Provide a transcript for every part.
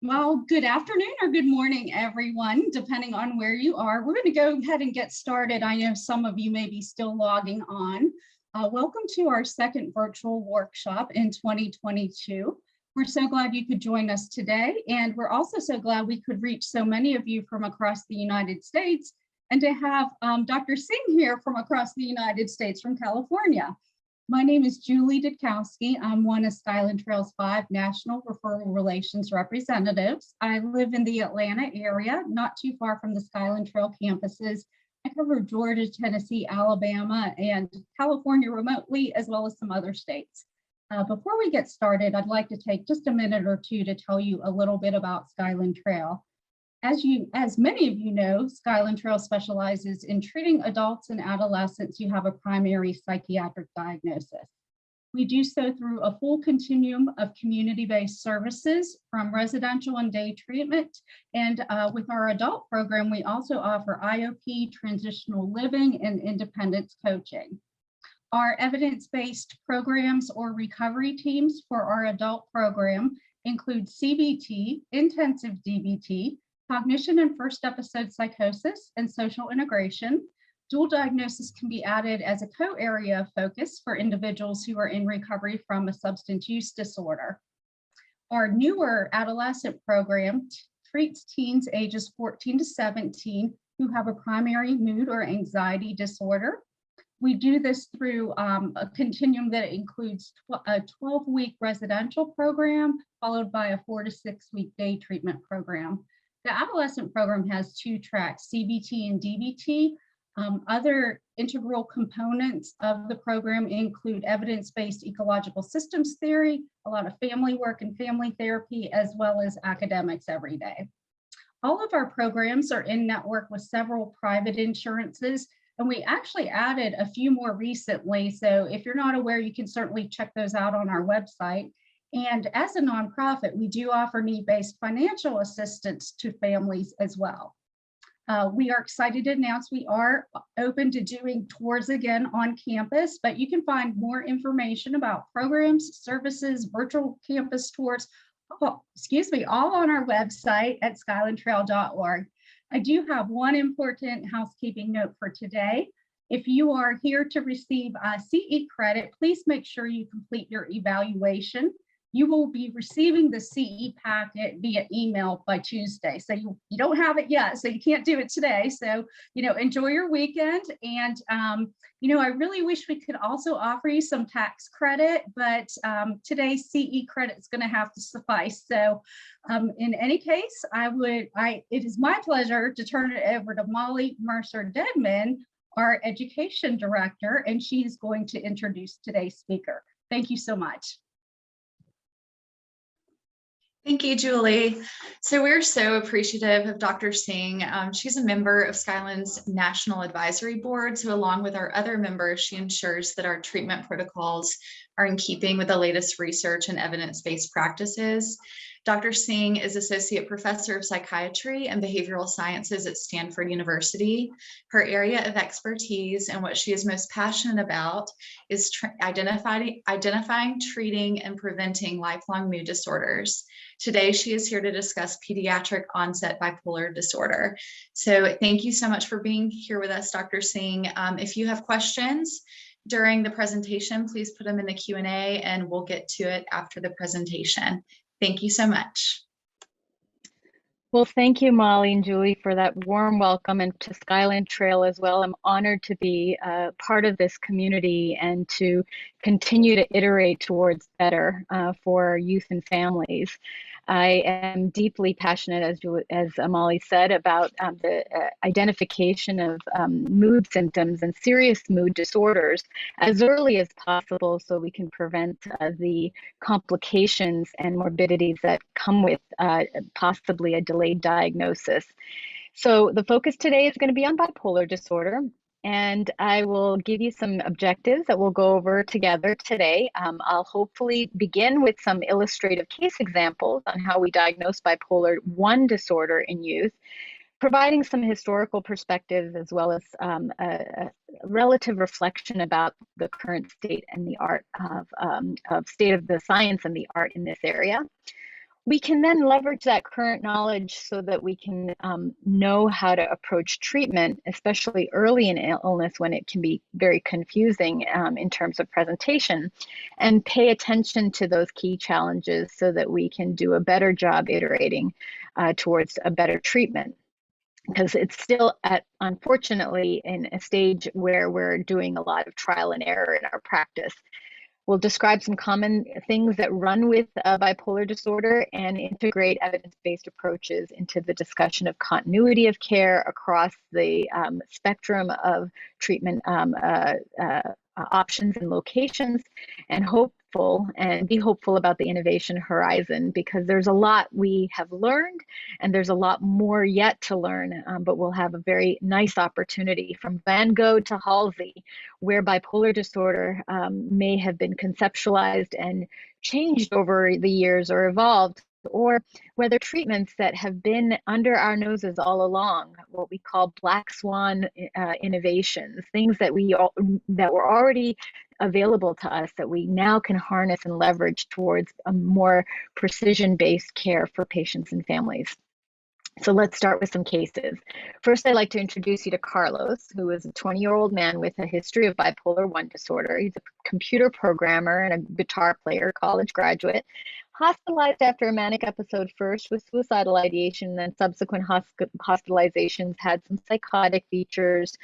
Well, good afternoon or good morning, everyone, depending on where you are. We're going to go ahead and get started. I know some of you may be still logging on. Welcome to our second virtual workshop in 2022. We're so glad you could join us today, and we're also so glad we could reach so many of you from across the United States, and to have Dr. Singh here from across the United States from California. My name is Julie Dudkowski. I'm one of Skyland Trail's 5 National Referral Relations representatives. I live in the Atlanta area, not too far from the Skyland Trail campuses. I cover Georgia, Tennessee, Alabama, and California remotely, as well as some other states. Before we get started, I'd like to take just a minute or two to tell you a little bit about Skyland Trail. As many of you know, Skyland Trail specializes in treating adults and adolescents who have a primary psychiatric diagnosis. We do so through a full continuum of community-based services from residential and day treatment. And with our adult program, we also offer IOP, transitional living, and independence coaching. Our evidence-based programs or recovery teams for our adult program include CBT, intensive DBT, cognition and first episode psychosis, and social integration. Dual diagnosis can be added as a co-area of focus for individuals who are in recovery from a substance use disorder. Our newer adolescent program treats teens ages 14 to 17 who have a primary mood or anxiety disorder. We do this through a continuum that includes a 12-week residential program, followed by a 4 to 6 week day treatment program. The adolescent program has 2 tracks, CBT and DBT. Other integral components of the program include evidence-based ecological systems theory, a lot of family work and family therapy, as well as academics every day. All of our programs are in network with several private insurances, and we actually added a few more recently. So if you're not aware, you can certainly check those out on our website. And as a nonprofit, we do offer need-based financial assistance to families as well. We are excited to announce we are open to doing tours again on campus, but you can find more information about programs, services, virtual campus tours, all on our website at skylandtrail.org. I do have one important housekeeping note for today. If you are here to receive CE credit, please make sure you complete your evaluation. You will be receiving the CE packet via email by Tuesday. So you don't have it yet, so you can't do it today. So, enjoy your weekend. And, I really wish we could also offer you some tax credit, but today's CE credit is going to have to suffice. So in any case, it is my pleasure to turn it over to Molly Mercer Deadman, our education director, and she's going to introduce today's speaker. Thank you so much. Thank you, Julie. So we're so appreciative of Dr. Singh. She's a member of Skyland's National Advisory Board. So along with our other members, she ensures that our treatment protocols are in keeping with the latest research and evidence-based practices. Dr. Singh is Associate Professor of Psychiatry and Behavioral Sciences at Stanford University. Her area of expertise and what she is most passionate about is identifying, treating, and preventing lifelong mood disorders. Today, she is here to discuss pediatric onset bipolar disorder. So thank you so much for being here with us, Dr. Singh. If you have questions during the presentation, please put them in the Q&A and we'll get to it after the presentation. Thank you so much. Well, thank you, Molly and Julie, for that warm welcome, and to Skyland Trail as well. I'm honored to be part of this community and to continue to iterate towards better for youth and families. I am deeply passionate, as Molly said, about the identification of mood symptoms and serious mood disorders as early as possible, so we can prevent the complications and morbidities that come with possibly a delayed diagnosis. So the focus today is going to be on bipolar disorder, and I will give you some objectives that we'll go over together today. I'll hopefully begin with some illustrative case examples on how we diagnose bipolar 1 disorder in youth, providing some historical perspectives as well as a relative reflection about the current state and the art of state of the science and the art in this area. We can then leverage that current knowledge so that we can know how to approach treatment, especially early in illness when it can be very confusing in terms of presentation, and pay attention to those key challenges so that we can do a better job iterating towards a better treatment. Because it's still unfortunately, in a stage where we're doing a lot of trial and error in our practice. We'll describe some common things that run with bipolar disorder and integrate evidence-based approaches into the discussion of continuity of care across the spectrum of treatment options and locations, and be hopeful about the innovation horizon, because there's a lot we have learned and there's a lot more yet to learn, but we'll have a very nice opportunity from Van Gogh to Halsey, where bipolar disorder may have been conceptualized and changed over the years or evolved, or whether treatments that have been under our noses all along, what we call black swan innovations, things that were already available to us that we now can harness and leverage towards a more precision-based care for patients and families. So let's start with some cases. First, I'd like to introduce you to Carlos, who is a 20-year-old man with a history of bipolar 1 disorder. He's a computer programmer and a guitar player, college graduate, hospitalized after a manic episode first with suicidal ideation, and then subsequent hospitalizations had some psychotic features,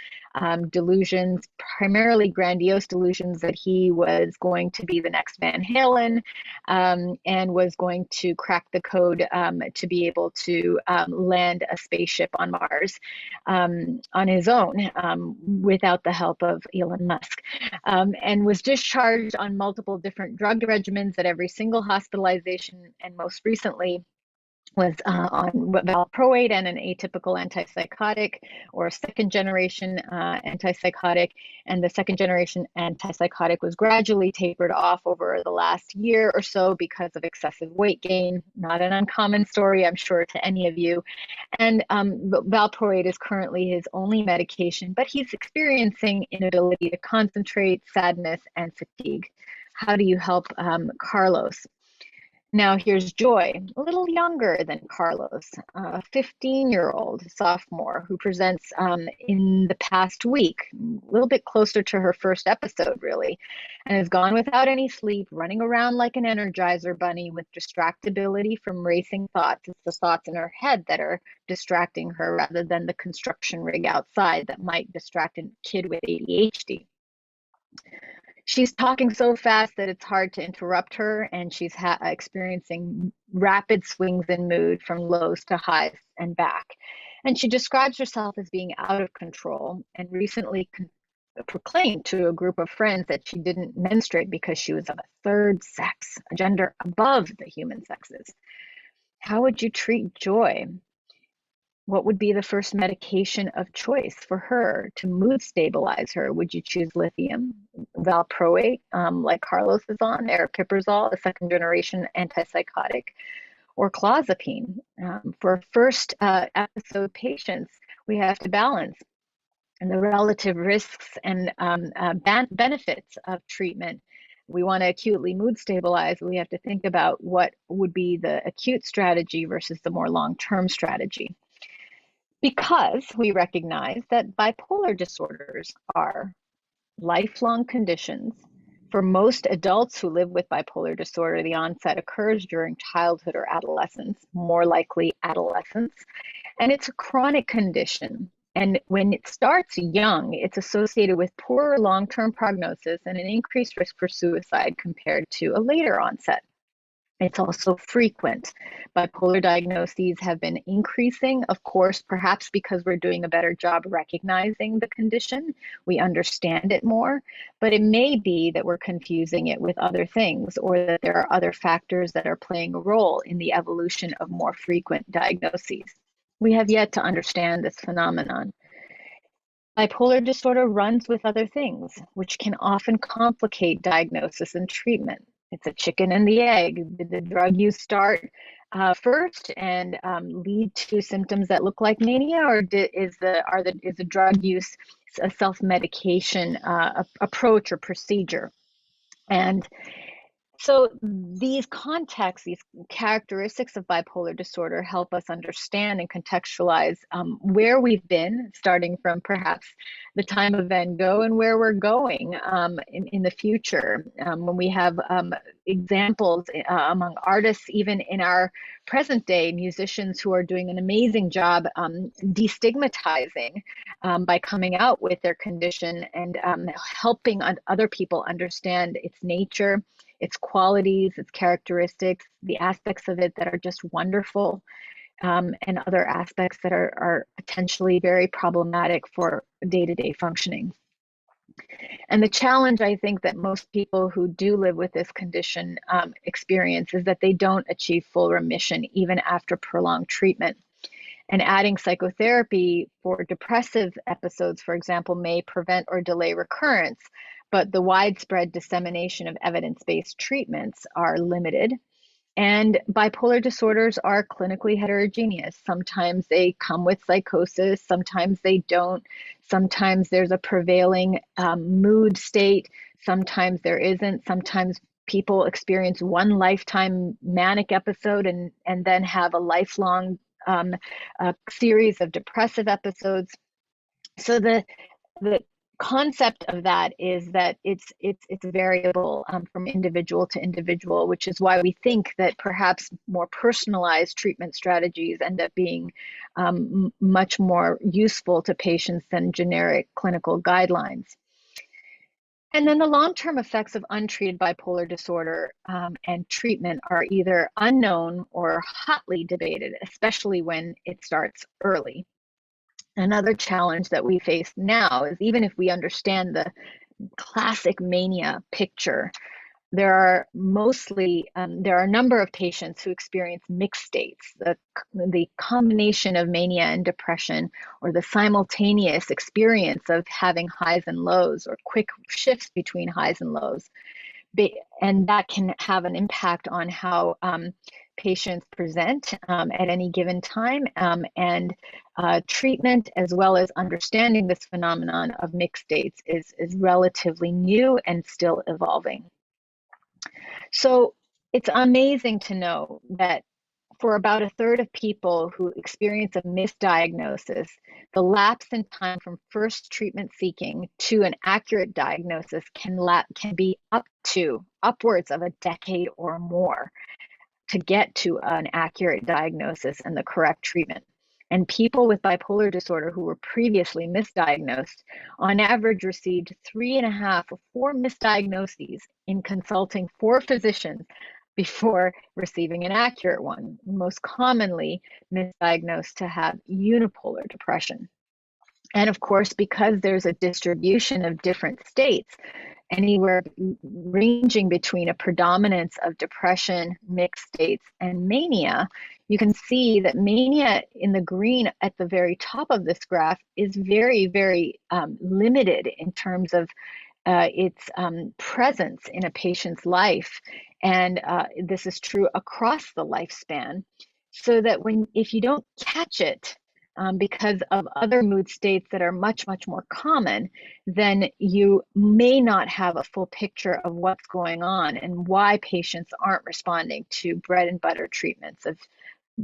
delusions, primarily grandiose delusions that he was going to be the next Van Halen, and was going to crack the code to be able to land a spaceship on Mars on his own without the help of Elon Musk, and was discharged on multiple different drug regimens at every single hospitalization, and most recently was on valproate and an atypical antipsychotic, or a second-generation antipsychotic, and the second-generation antipsychotic was gradually tapered off over the last year or so because of excessive weight gain. Not an uncommon story, I'm sure, to any of you. And valproate is currently his only medication, but he's experiencing inability to concentrate, sadness, and fatigue. How do you help Carlos? Now here's Joy, a little younger than Carlos, a 15-year-old sophomore who presents in the past week, a little bit closer to her first episode really, and has gone without any sleep, running around like an Energizer bunny with distractibility from racing thoughts. It's the thoughts in her head that are distracting her rather than the construction rig outside that might distract a kid with ADHD. She's talking so fast that it's hard to interrupt her, and she's experiencing rapid swings in mood from lows to highs and back. And she describes herself as being out of control, and recently proclaimed to a group of friends that she didn't menstruate because she was of a third sex, a gender above the human sexes. How would you treat Joy? What would be the first medication of choice for her to mood stabilize her? Would you choose lithium, valproate, like Carlos is on, aripiprazole, a second-generation antipsychotic, or clozapine? For first episode patients, we have to balance the relative risks and benefits of treatment. We want to acutely mood stabilize. We have to think about what would be the acute strategy versus the more long-term strategy. Because we recognize that bipolar disorders are lifelong conditions. For most adults who live with bipolar disorder, the onset occurs during childhood or adolescence, more likely adolescents, and it's a chronic condition. And when it starts young, it's associated with poorer long-term prognosis and an increased risk for suicide compared to a later onset. It's also frequent. Bipolar diagnoses have been increasing, of course, perhaps because we're doing a better job recognizing the condition. We understand it more, but it may be that we're confusing it with other things, or that there are other factors that are playing a role in the evolution of more frequent diagnoses. We have yet to understand this phenomenon. Bipolar disorder runs with other things, which can often complicate diagnosis and treatment. It's a chicken and the egg. Did the drug use start first and lead to symptoms that look like mania, or is the drug use a self-medication approach or procedure? And So these contexts, these characteristics of bipolar disorder help us understand and contextualize where we've been, starting from perhaps the time of Van Gogh, and where we're going in the future. When we have examples among artists, even in our present day, musicians who are doing an amazing job destigmatizing by coming out with their condition and helping other people understand its nature, its qualities, its characteristics, the aspects of it that are just wonderful, and other aspects that are potentially very problematic for day-to-day functioning. And the challenge, I think, that most people who do live with this condition experience is that they don't achieve full remission even after prolonged treatment. And adding psychotherapy for depressive episodes, for example, may prevent or delay recurrence, but the widespread dissemination of evidence-based treatments are limited. And bipolar disorders are clinically heterogeneous. Sometimes they come with psychosis, sometimes they don't. Sometimes there's a prevailing mood state, sometimes there isn't. Sometimes people experience one lifetime manic episode and then have a lifelong series of depressive episodes. So the concept of that is that it's variable from individual to individual, which is why we think that perhaps more personalized treatment strategies end up being much more useful to patients than generic clinical guidelines. And then the long-term effects of untreated bipolar disorder and treatment are either unknown or hotly debated, especially when it starts early. Another challenge that we face now is, even if we understand the classic mania picture, there are a number of patients who experience mixed states, the combination of mania and depression, or the simultaneous experience of having highs and lows or quick shifts between highs and lows. And that can have an impact on how patients present at any given time, and treatment, as well as understanding this phenomenon of mixed states, is relatively new and still evolving. So it's amazing to know that for about a third of people who experience a misdiagnosis, the lapse in time from first treatment seeking to an accurate diagnosis can be upwards of a decade or more to get to an accurate diagnosis and the correct treatment. And people with bipolar disorder who were previously misdiagnosed, on average, received 3.5 or 4 misdiagnoses in consulting 4 physicians before receiving an accurate one, most commonly misdiagnosed to have unipolar depression. And of course, because there's a distribution of different states, anywhere ranging between a predominance of depression, mixed states, and mania, you can see that mania in the green at the very top of this graph is very, very limited in terms of its presence in a patient's life. And this is true across the lifespan. So that if you don't catch it, because of other mood states that are much, much more common, then you may not have a full picture of what's going on and why patients aren't responding to bread and butter treatments of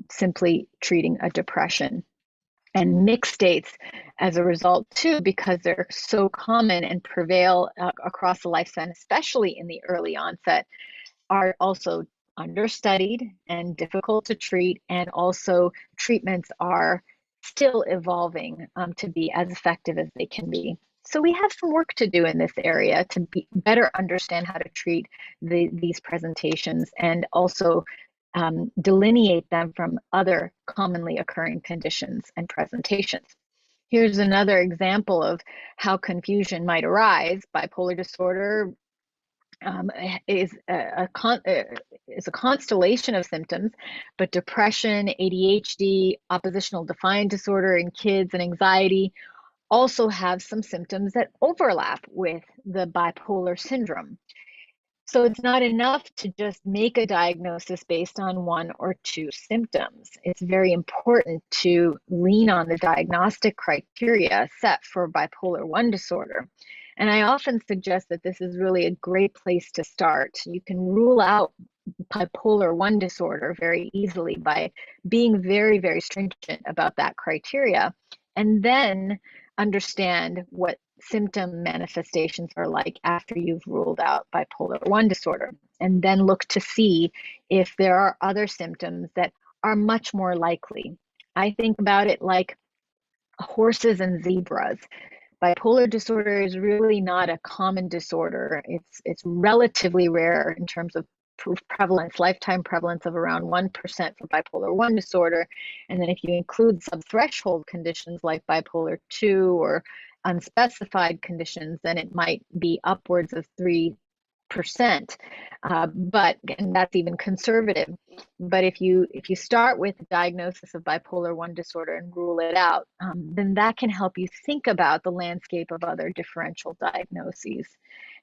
simply treating a depression. And mixed states, as a result too, because they're so common and prevail across the lifespan, especially in the early onset, are also understudied and difficult to treat, and also treatments are still evolving to be as effective as they can be. So we have some work to do in this area to better understand how to treat these presentations, and also delineate them from other commonly occurring conditions and presentations. Here's another example of how confusion might arise. Bipolar disorder is a constellation of symptoms, but depression, ADHD, oppositional defiant disorder in kids, and anxiety also have some symptoms that overlap with the bipolar syndrome. So it's not enough to just make a diagnosis based on 1 or 2 symptoms. It's very important to lean on the diagnostic criteria set for bipolar 1 disorder. And I often suggest that this is really a great place to start. You can rule out bipolar 1 disorder very easily by being very, very stringent about that criteria, and then understand what symptom manifestations are like after you've ruled out bipolar 1 disorder, and then look to see if there are other symptoms that are much more likely. I think about it like horses and zebras. Bipolar disorder is really not a common disorder. It's relatively rare in terms of prevalence, lifetime prevalence of around 1% for bipolar 1 disorder. And then if you include subthreshold conditions like bipolar 2 or unspecified conditions, then it might be upwards of 3%. And that's even conservative. But if you start with a diagnosis of bipolar 1 disorder and rule it out, then that can help you think about the landscape of other differential diagnoses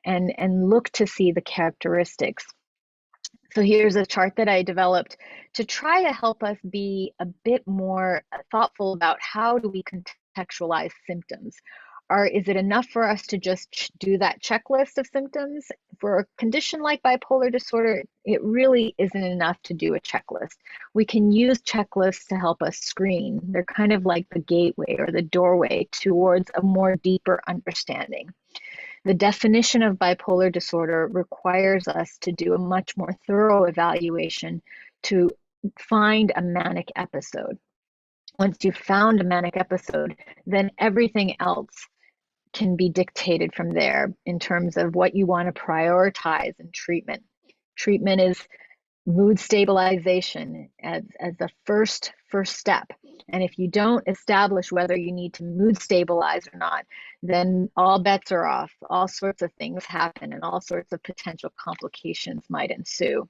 and look to see the characteristics. So here's a chart that I developed to try to help us be a bit more thoughtful about how do we contextualize symptoms. Is it enough for us to just do that checklist of symptoms? For a condition like bipolar disorder, it really isn't enough to do a checklist. We can use checklists to help us screen. They're kind of like the gateway or the doorway towards a more deeper understanding. The definition of bipolar disorder requires us to do a much more thorough evaluation to find a manic episode. Once you've found a manic episode, then everything else can be dictated from there in terms of what you want to prioritize in treatment. Treatment is mood stabilization as the first step. And if you don't establish whether you need to mood stabilize or not, then all bets are off. All sorts of things happen and all sorts of potential complications might ensue.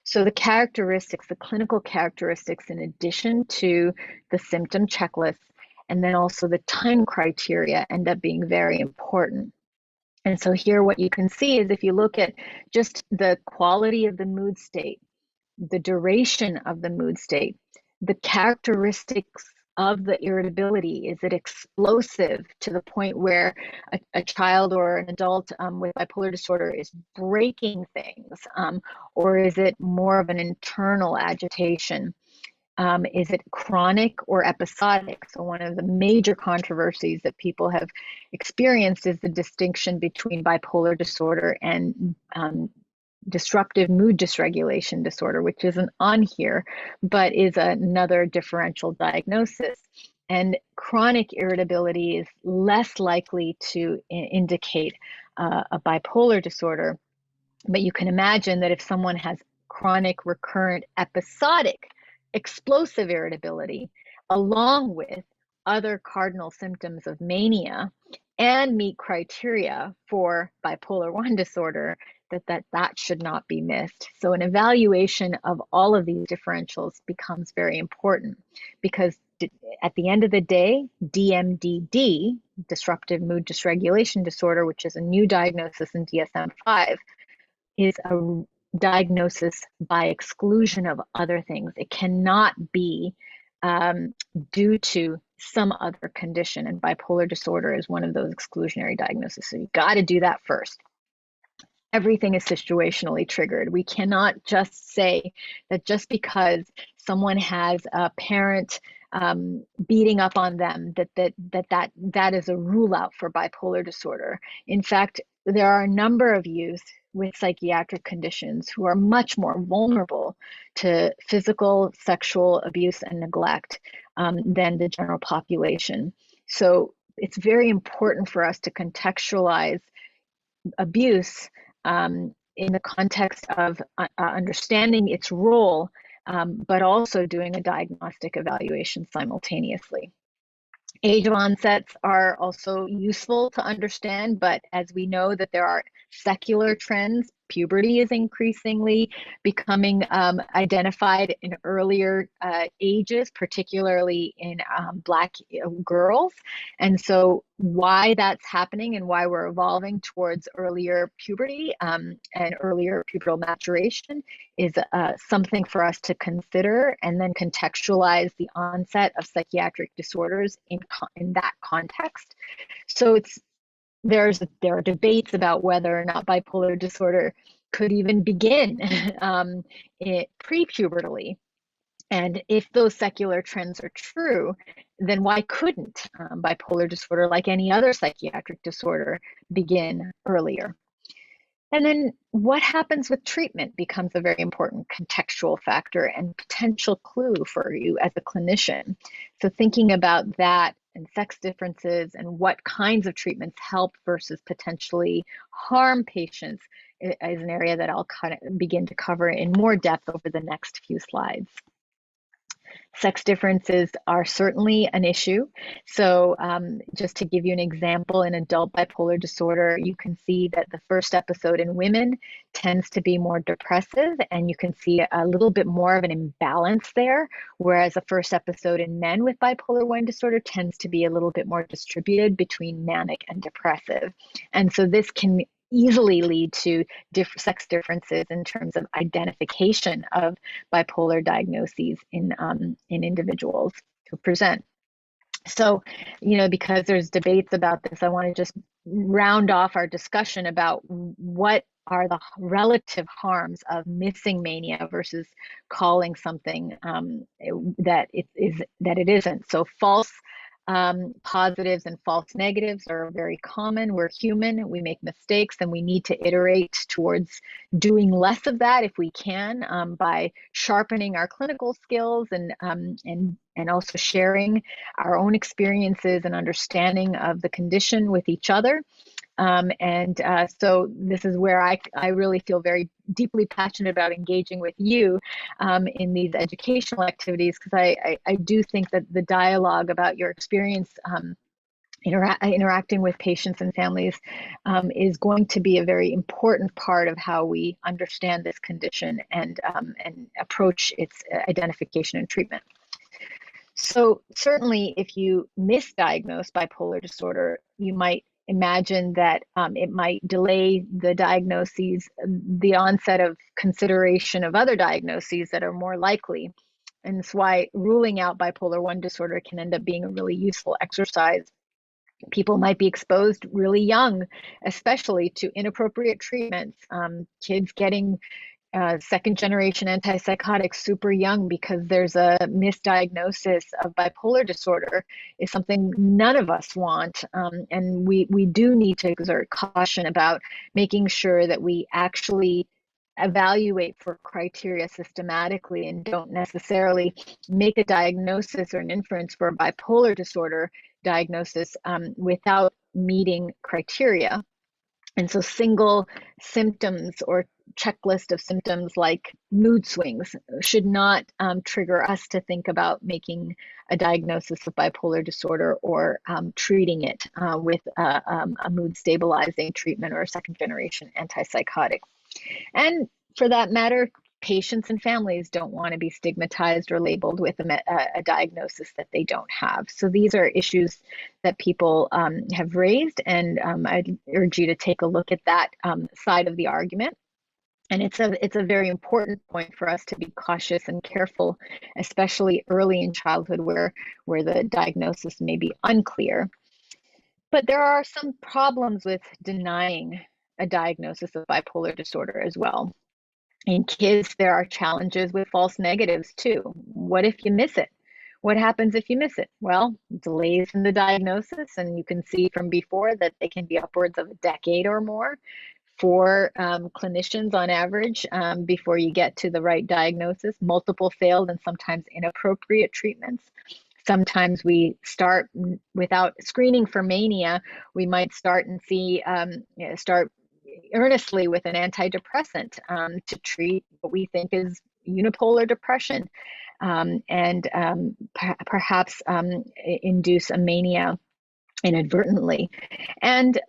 So the characteristics, the clinical characteristics, in addition to the symptom checklist, and then also the time criteria, end up being very important. And so here what you can see is if you look at just the quality of the mood state, the duration of the mood state, the characteristics of the irritability. Is it explosive to the point where a child or an adult with bipolar disorder is breaking things? Or is it more of an internal agitation? Is it chronic or episodic? So one of the major controversies that people have experienced is the distinction between bipolar disorder and disruptive mood dysregulation disorder, which isn't on here, but is another differential diagnosis. And chronic irritability is less likely to indicate a bipolar disorder. But you can imagine that if someone has chronic, recurrent, episodic, explosive irritability, along with other cardinal symptoms of mania, and meet criteria for bipolar 1 disorder, that should not be missed. So an evaluation of all of these differentials becomes very important, because at the end of the day, DMDD, disruptive mood dysregulation disorder, which is a new diagnosis in DSM-5, is a diagnosis by exclusion of other things. It cannot be due to some other condition, and bipolar disorder is one of those exclusionary diagnoses. So you got to do that first. Everything is situationally triggered. We cannot just say that just because someone has a parent beating up on them, that is a rule out for bipolar disorder. In fact, there are a number of youth with psychiatric conditions who are much more vulnerable to physical, sexual abuse and neglect than the general population. So it's very important for us to contextualize abuse in the context of understanding its role, but also doing a diagnostic evaluation simultaneously. Age of onsets are also useful to understand, but as we know that there are secular trends, puberty is increasingly becoming identified in earlier ages, particularly in Black girls. And so why that's happening and why we're evolving towards earlier puberty and earlier pubertal maturation is something for us to consider, and then contextualize the onset of psychiatric disorders in that context. So it's there are debates about whether or not bipolar disorder could even begin pre-pubertally. And if those secular trends are true, then why couldn't bipolar disorder, like any other psychiatric disorder, begin earlier? And then what happens with treatment becomes a very important contextual factor and potential clue for you as a clinician. So thinking about that and sex differences and what kinds of treatments help versus potentially harm patients is an area that I'll kind of begin to cover in more depth over the next few slides. Sex differences are certainly an issue. So just to give you an example, in adult bipolar disorder, you can see that the first episode in women tends to be more depressive, and you can see a little bit more of an imbalance there, whereas the first episode in men with bipolar 1 disorder tends to be a little bit more distributed between manic and depressive. And so this can easily lead to sex differences in terms of identification of bipolar diagnoses in individuals who present. So, because there's debates about this, I want to just round off our discussion about what are the relative harms of missing mania versus calling something that it isn't. So false positives and false negatives are very common. We're human, we make mistakes, and we need to iterate towards doing less of that if we can, by sharpening our clinical skills and also sharing our own experiences and understanding of the condition with each other. So this is where I really feel very deeply passionate about engaging with you in these educational activities, because I do think that the dialogue about your experience interacting with patients and families is going to be a very important part of how we understand this condition and approach its identification and treatment. So certainly if you misdiagnose bipolar disorder, you might imagine that it might delay the diagnoses, the onset of consideration of other diagnoses that are more likely. And that's why ruling out bipolar 1 disorder can end up being a really useful exercise. People might be exposed really young, especially to inappropriate treatments. Kids getting second generation antipsychotics super young because there's a misdiagnosis of bipolar disorder is something none of us want. And we do need to exert caution about making sure that we actually evaluate for criteria systematically and don't necessarily make a diagnosis or an inference for a bipolar disorder diagnosis without meeting criteria. And so single symptoms or checklist of symptoms like mood swings should not trigger us to think about making a diagnosis of bipolar disorder or treating it with a mood stabilizing treatment or a second generation antipsychotic. And for that matter, patients and families don't want to be stigmatized or labeled with a diagnosis that they don't have. So these are issues that people have raised, and I'd urge you to take a look at that side of the argument. And it's a very important point for us to be cautious and careful, especially early in childhood where the diagnosis may be unclear. But there are some problems with denying a diagnosis of bipolar disorder as well. In kids, there are challenges with false negatives too. What if you miss it? What happens if you miss it? Well, delays in the diagnosis, and you can see from before that they can be upwards of a decade or more for clinicians on average before you get to the right diagnosis. Multiple failed and sometimes inappropriate treatments. Sometimes we start without screening for mania. We might start and start earnestly with an antidepressant to treat what we think is unipolar depression, and perhaps induce a mania inadvertently. And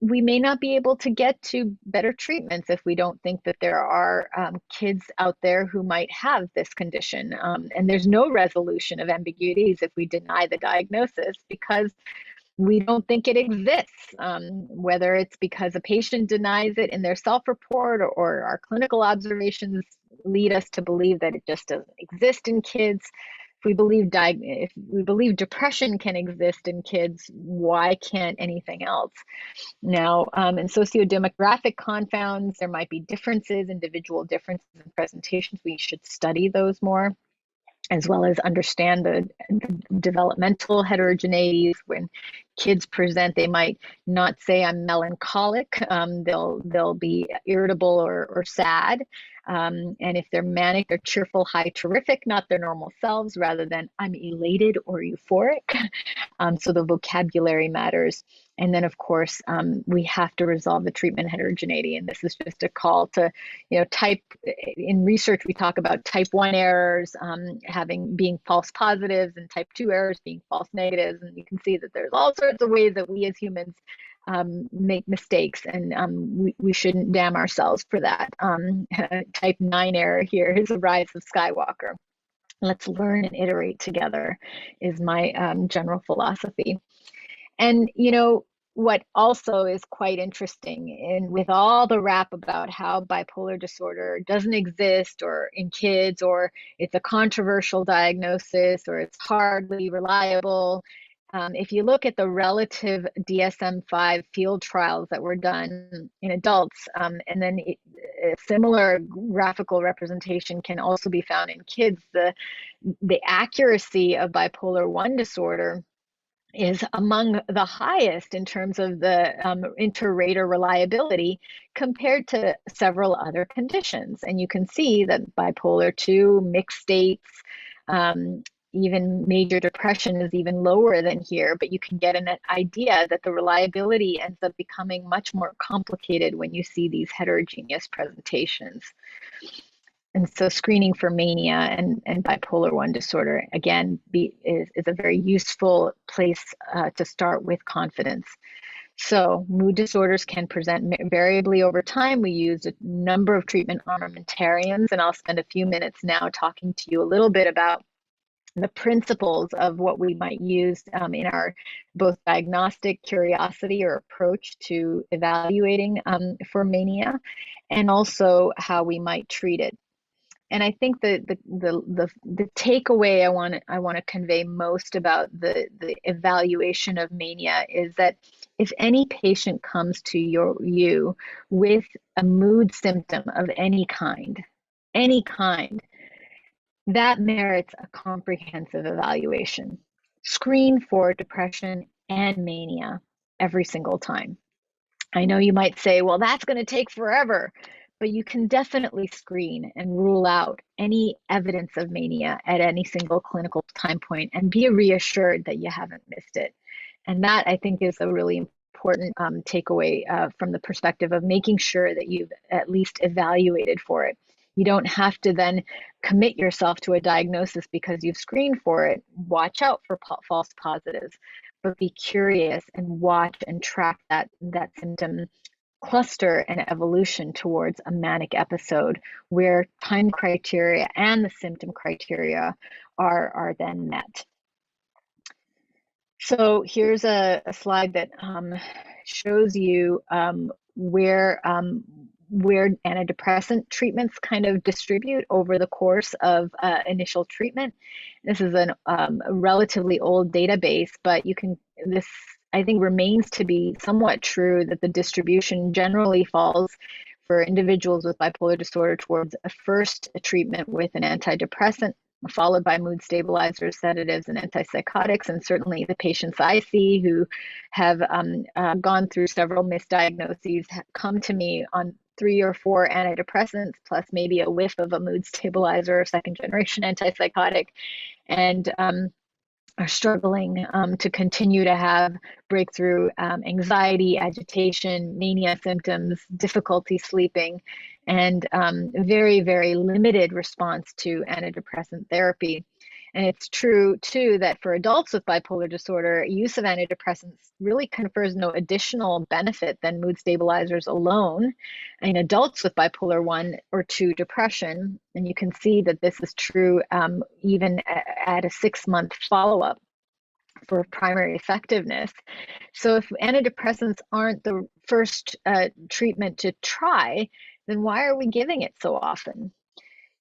we may not be able to get to better treatments if we don't think that there are kids out there who might have this condition. And there's no resolution of ambiguities if we deny the diagnosis, because we don't think it exists, whether it's because a patient denies it in their self-report or our clinical observations lead us to believe that it just doesn't exist in kids. if we believe depression can exist in kids, why can't anything else? Now, in sociodemographic confounds, there might be differences, individual differences in presentations. We should study those more, as well as understand the developmental heterogeneities. When kids present, they might not say I'm melancholic. They'll be irritable or sad. And if they're manic, they're cheerful, high, terrific, not their normal selves, rather than I'm elated or euphoric. So the vocabulary matters. And then, of course, we have to resolve the treatment heterogeneity. And this is just a call to, in research, we talk about type 1 errors being false positives, and type 2 errors being false negatives. And you can see that there's all sorts of ways that we as humans make mistakes, and we shouldn't damn ourselves for that. Type 9 error here is the rise of Skywalker. Let's learn and iterate together is my general philosophy. And, what also is quite interesting, and with all the rap about how bipolar disorder doesn't exist or in kids, or it's a controversial diagnosis, or it's hardly reliable, if you look at the relative DSM-5 field trials that were done in adults, and then a similar graphical representation can also be found in kids, the accuracy of bipolar 1 disorder is among the highest in terms of the inter-rater reliability compared to several other conditions. And you can see that bipolar 2, mixed states, even major depression is even lower than here, but you can get an idea that the reliability ends up becoming much more complicated when you see these heterogeneous presentations. And so screening for mania and bipolar 1 disorder, again, is a very useful place to start with confidence. So mood disorders can present variably over time. We used a number of treatment armamentariums, and I'll spend a few minutes now talking to you a little bit about the principles of what we might use in our both diagnostic curiosity or approach to evaluating for mania, and also how we might treat it. And I think the takeaway I want to convey most about the evaluation of mania is that if any patient comes to you with a mood symptom of any kind, that merits a comprehensive evaluation. Screen for depression and mania every single time. I know you might say, well, that's going to take forever, but you can definitely screen and rule out any evidence of mania at any single clinical time point and be reassured that you haven't missed it. And that, I think, is a really important takeaway from the perspective of making sure that you've at least evaluated for it. You don't have to then commit yourself to a diagnosis because you've screened for it. Watch out for false positives, but be curious and watch and track that symptom cluster and evolution towards a manic episode where time criteria and the symptom criteria are then met. So here's a slide that shows you where antidepressant treatments kind of distribute over the course of initial treatment. This is a relatively old database, but this I think remains to be somewhat true that the distribution generally falls for individuals with bipolar disorder towards a first treatment with an antidepressant, followed by mood stabilizers, sedatives, and antipsychotics. And certainly the patients I see who have gone through several misdiagnoses come to me on 3 or 4 antidepressants, plus maybe a whiff of a mood stabilizer or second generation antipsychotic, and are struggling to continue to have breakthrough anxiety, agitation, mania symptoms, difficulty sleeping, and very, very limited response to antidepressant therapy. And it's true, too, that for adults with bipolar disorder, use of antidepressants really confers no additional benefit than mood stabilizers alone in adults with bipolar 1 or 2 depression. And you can see that this is true even at a 6-month follow-up for primary effectiveness. So if antidepressants aren't the first treatment to try, then why are we giving it so often?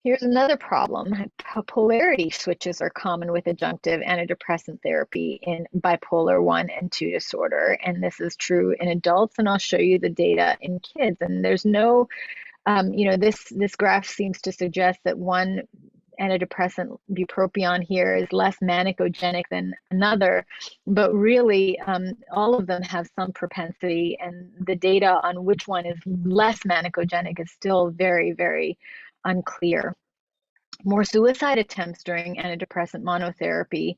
Here's another problem. Polarity switches are common with adjunctive antidepressant therapy in bipolar 1 and 2 disorder. And this is true in adults, and I'll show you the data in kids. And there's no, this graph seems to suggest that one antidepressant, bupropion here, is less manicogenic than another, but really all of them have some propensity, and the data on which one is less manicogenic is still very, very unclear. More suicide attempts during antidepressant monotherapy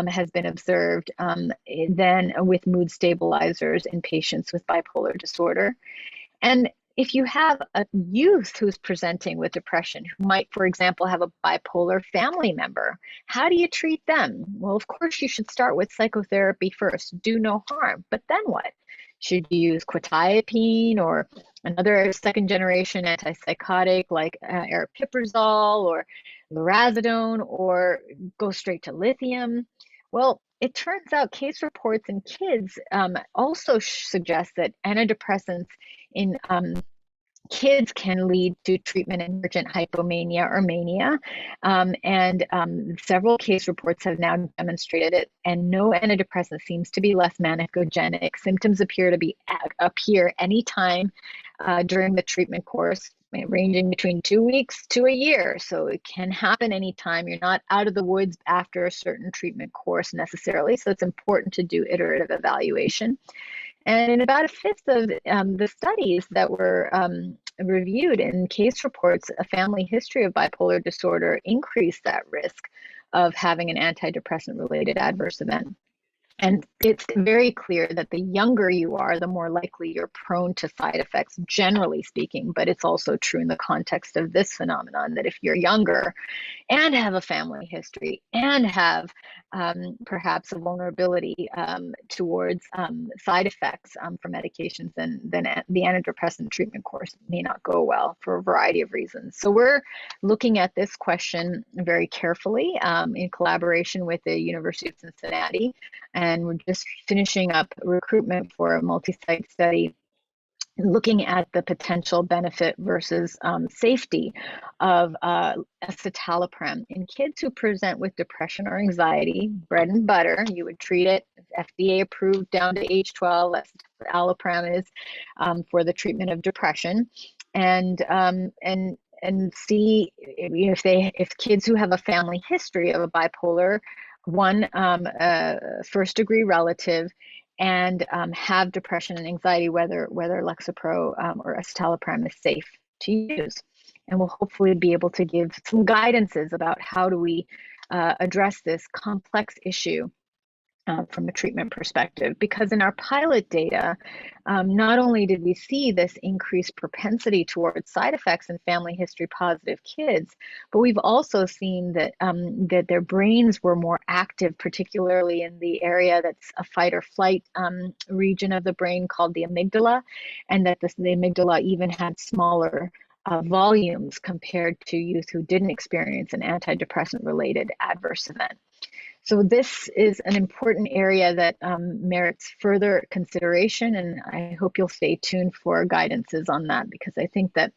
has been observed than with mood stabilizers in patients with bipolar disorder. And if you have a youth who's presenting with depression, who might, for example, have a bipolar family member, how do you treat them? Well, of course, you should start with psychotherapy first. Do no harm. But then what? Should you use quetiapine or another second-generation antipsychotic like aripiprazole or lorazepam, or go straight to lithium? Well, it turns out case reports in kids also suggest that antidepressants in kids can lead to treatment emergent hypomania or mania. Several case reports have now demonstrated it, and no antidepressant seems to be less manicogenic. Symptoms appear to appear anytime during the treatment course, ranging between 2 weeks to a year. So it can happen anytime. You're not out of the woods after a certain treatment course necessarily. So it's important to do iterative evaluation. And in about a fifth of the studies that were reviewed in case reports, a family history of bipolar disorder increased that risk of having an antidepressant-related adverse event. And it's very clear that the younger you are, the more likely you're prone to side effects, generally speaking, but it's also true in the context of this phenomenon, that if you're younger and have a family history and have perhaps a vulnerability towards side effects from medications, then the antidepressant treatment course may not go well for a variety of reasons. So we're looking at this question very carefully in collaboration with the University of Cincinnati, and we're just finishing up recruitment for a multi-site study looking at the potential benefit versus safety of escitalopram in kids who present with depression or anxiety. Bread and butter, you would treat it, FDA approved down to age 12. Escitalopram is for the treatment of depression, and see if kids who have a family history of a bipolar 1 first degree relative and have depression and anxiety, whether Lexapro or escitalopram is safe to use. And we'll hopefully be able to give some guidances about how do we address this complex issue from a treatment perspective, because in our pilot data, not only did we see this increased propensity towards side effects in family history positive kids, but we've also seen that that their brains were more active, particularly in the area that's a fight or flight region of the brain called the amygdala, and that the amygdala even had smaller volumes compared to youth who didn't experience an antidepressant related adverse event. So this is an important area that merits further consideration, and I hope you'll stay tuned for guidances on that, because I think that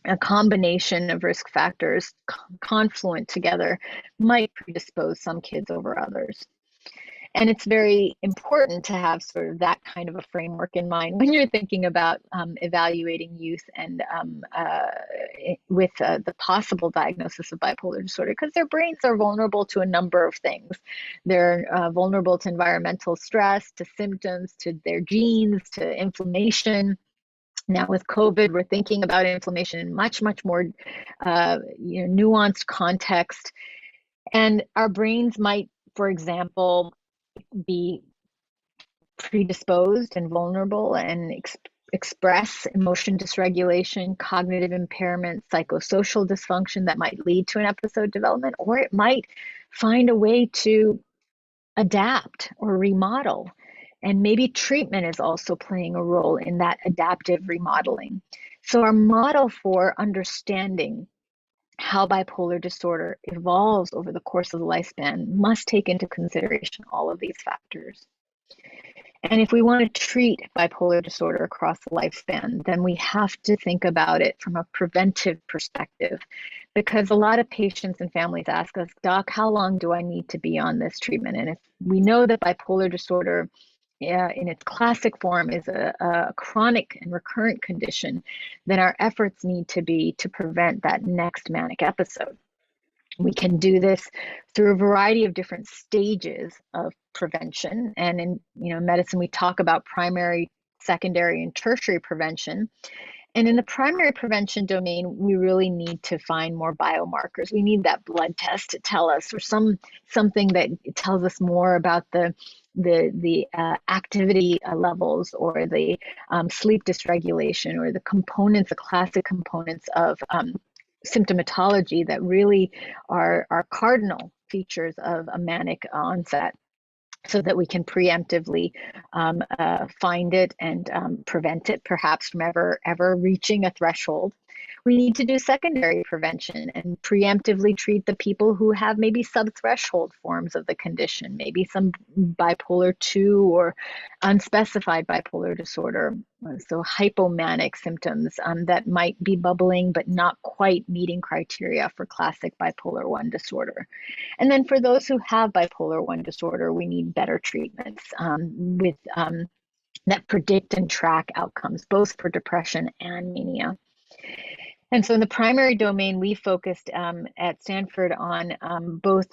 a combination of risk factors confluent together might predispose some kids over others. And it's very important to have sort of that kind of a framework in mind when you're thinking about evaluating youth and with the possible diagnosis of bipolar disorder, because their brains are vulnerable to a number of things. They're vulnerable to environmental stress, to symptoms, to their genes, to inflammation. Now with COVID, we're thinking about inflammation in much more nuanced context. And our brains might, for example, be predisposed and vulnerable and express emotion dysregulation, cognitive impairment, psychosocial dysfunction that might lead to an episode development, or it might find a way to adapt or remodel. And maybe treatment is also playing a role in that adaptive remodeling. So our model for understanding how bipolar disorder evolves over the course of the lifespan must take into consideration all of these factors. And if we want to treat bipolar disorder across the lifespan, then we have to think about it from a preventive perspective, because a lot of patients and families ask us, Doc, how long do I need to be on this treatment? And if we know that bipolar disorder in its classic form is a chronic and recurrent condition, then our efforts need to be to prevent that next manic episode. We can do this through a variety of different stages of prevention. And in medicine, we talk about primary, secondary, and tertiary prevention. And in the primary prevention domain, we really need to find more biomarkers. We need that blood test to tell us, or something that tells us more about the activity levels, or the sleep dysregulation, or the components, the classic components of symptomatology that really are cardinal features of a manic onset, so that we can preemptively find it and prevent it, perhaps from ever reaching a threshold. We need to do secondary prevention and preemptively treat the people who have maybe subthreshold forms of the condition, maybe some bipolar 2 or unspecified bipolar disorder, so hypomanic symptoms that might be bubbling but not quite meeting criteria for classic bipolar 1 disorder. And then for those who have bipolar 1 disorder, we need better treatments that predict and track outcomes, both for depression and mania. And so in the primary domain, we focused at Stanford on both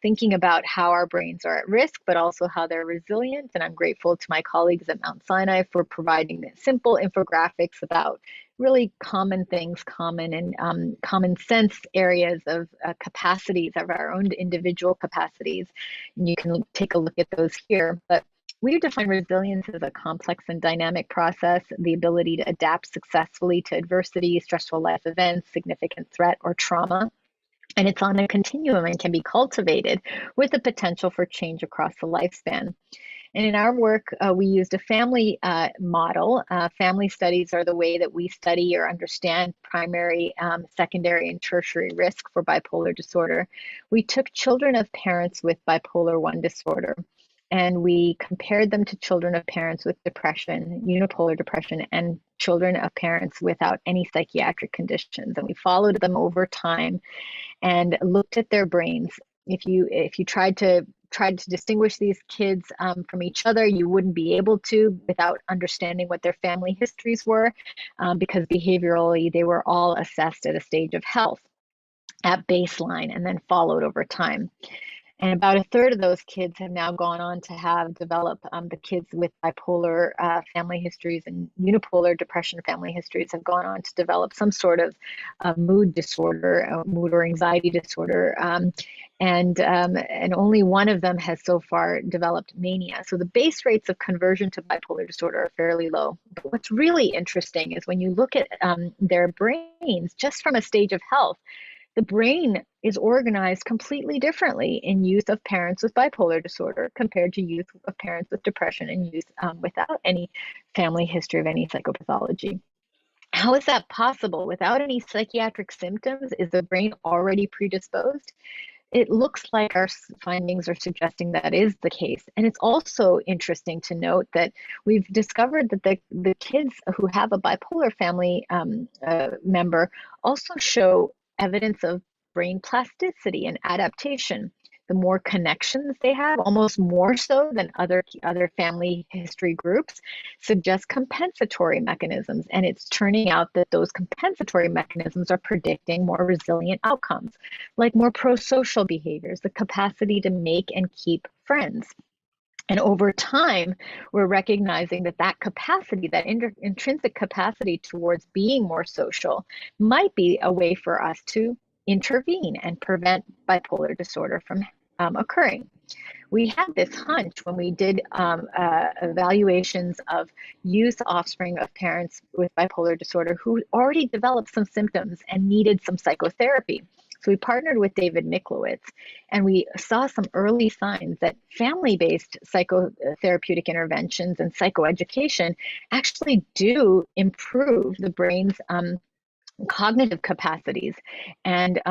thinking about how our brains are at risk, but also how they're resilient. And I'm grateful to my colleagues at Mount Sinai for providing simple infographics about really common things, common and common sense areas of capacities, of our own individual capacities. And you can take a look at those here. But we define resilience as a complex and dynamic process, the ability to adapt successfully to adversity, stressful life events, significant threat, or trauma. And it's on a continuum and can be cultivated with the potential for change across the lifespan. And in our work, we used a family model. Family studies are the way that we study or understand primary, secondary, and tertiary risk for bipolar disorder. We took children of parents with bipolar 1 disorder, and we compared them to children of parents with depression, unipolar depression, and children of parents without any psychiatric conditions. And we followed them over time and looked at their brains. If you tried to distinguish these kids from each other, you wouldn't be able to without understanding what their family histories were, because behaviorally they were all assessed at a stage of health at baseline and then followed over time. And about a third of those kids have now gone on to have developed, the kids with bipolar family histories and unipolar depression family histories have gone on to develop some sort of mood disorder, mood or anxiety disorder. And only one of them has so far developed mania. So the base rates of conversion to bipolar disorder are fairly low. But what's really interesting is when you look at their brains, just from a stage of health, the brain is organized completely differently in youth of parents with bipolar disorder compared to youth of parents with depression and youth without any family history of any psychopathology. How is that possible? Without any psychiatric symptoms, is the brain already predisposed? It looks like our findings are suggesting that is the case. And it's also interesting to note that we've discovered that the kids who have a bipolar family member also show evidence of brain plasticity and adaptation. The more connections they have, almost more so than other family history groups, suggest compensatory mechanisms. And it's turning out that those compensatory mechanisms are predicting more resilient outcomes, like more pro-social behaviors, the capacity to make and keep friends. And over time, we're recognizing that capacity, that intrinsic capacity towards being more social, might be a way for us to intervene and prevent bipolar disorder from occurring. We had this hunch when we did evaluations of youth offspring of parents with bipolar disorder who already developed some symptoms and needed some psychotherapy. So we partnered with David Miklowitz, and we saw some early signs that family-based psychotherapeutic interventions and psychoeducation actually do improve the brain's cognitive capacities, and